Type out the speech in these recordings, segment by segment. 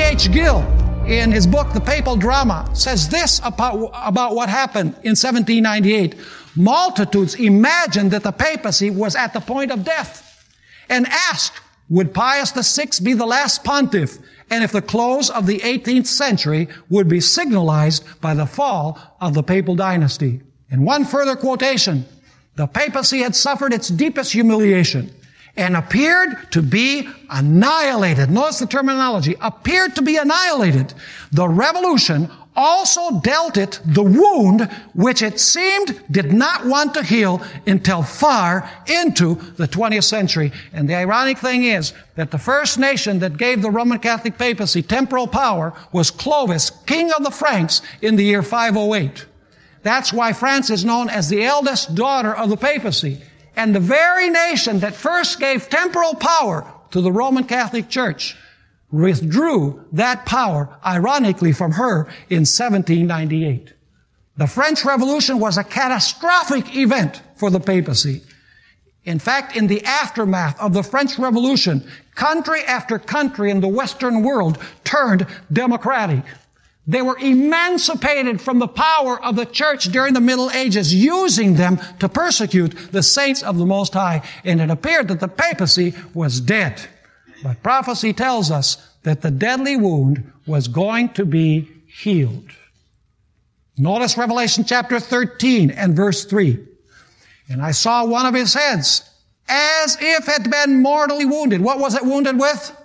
C.H. Gill, in his book, The Papal Drama, says this about what happened in 1798. Multitudes imagined that the papacy was at the point of death and asked, would Pius VI be the last pontiff, and if the close of the 18th century would be signalized by the fall of the papal dynasty. In one further quotation, the papacy had suffered its deepest humiliation and appeared to be annihilated. Notice the terminology, appeared to be annihilated. The revolution also dealt it the wound which it seemed did not want to heal until far into the 20th century. And the ironic thing is that the first nation that gave the Roman Catholic papacy temporal power was Clovis, king of the Franks, in the year 508. That's why France is known as the eldest daughter of the papacy. And the very nation that first gave temporal power to the Roman Catholic Church withdrew that power, ironically, from her in 1798. The French Revolution was a catastrophic event for the papacy. In fact, in the aftermath of the French Revolution, country after country in the Western world turned democratic. They were emancipated from the power of the church during the Middle Ages, using them to persecute the saints of the Most High. And it appeared that the papacy was dead. But prophecy tells us that the deadly wound was going to be healed. Notice Revelation chapter 13 and verse 3. And I saw one of his heads as if had been mortally wounded. What was it wounded with?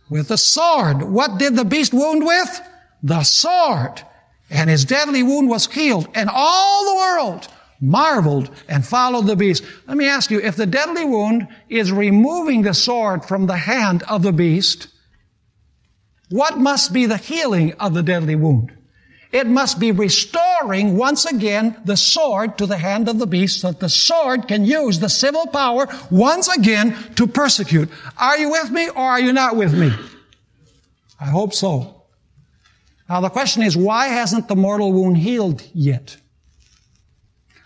With a sword. What did the beast wound with? The sword. And his deadly wound was healed. And all the world marveled and followed the beast. Let me ask you, if the deadly wound is removing the sword from the hand of the beast, what must be the healing of the deadly wound? It must be restoring once again the sword to the hand of the beast so that the sword can use the civil power once again to persecute. Are you with me or are you not with me? I hope so. Now the question is, why hasn't the mortal wound healed yet?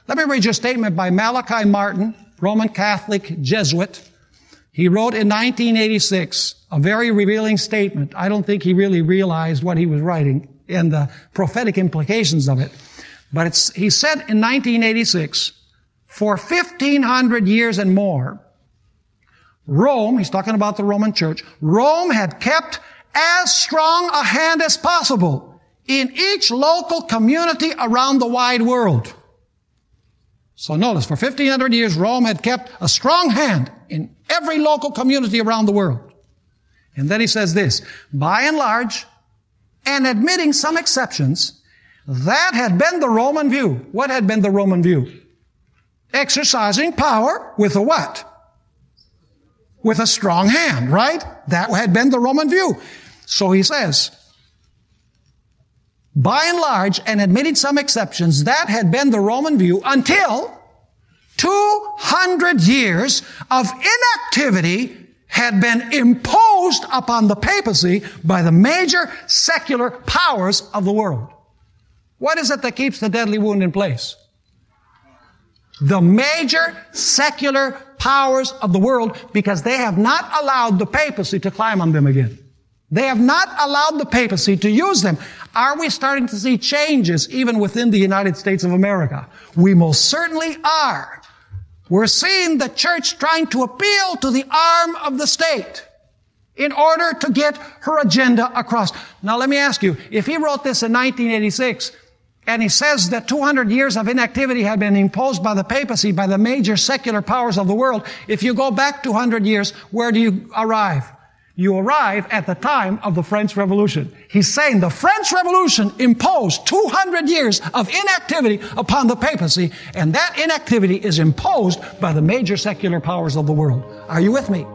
Let me read you a statement by Malachi Martin, Roman Catholic Jesuit. He wrote in 1986 a very revealing statement. I don't think he really realized what he was writing and the prophetic implications of it. But he said in 1986, for 1,500 years and more, Rome, he's talking about the Roman Church, Rome had kept as strong a hand as possible in each local community around the wide world. So notice, for 1,500 years, Rome had kept a strong hand in every local community around the world. And then he says this, by and large, and admitting some exceptions, that had been the Roman view. What had been the Roman view? Exercising power with a what? With a strong hand, right? That had been the Roman view. So he says, by and large, and admitting some exceptions, that had been the Roman view until 200 years of inactivity had been imposed upon the papacy by the major secular powers of the world. What is it that keeps the deadly wound in place? The major secular powers of the world, because they have not allowed the papacy to climb on them again. They have not allowed the papacy to use them. Are we starting to see changes even within the United States of America? We most certainly are. We're seeing the church trying to appeal to the arm of the state in order to get her agenda across. Now let me ask you, if he wrote this in 1986, and he says that 200 years of inactivity had been imposed by the papacy, by the major secular powers of the world, if you go back 200 years, where do you arrive? You arrive at the time of the French Revolution. He's saying the French Revolution imposed 200 years of inactivity upon the papacy, and that inactivity is imposed by the major secular powers of the world. Are you with me?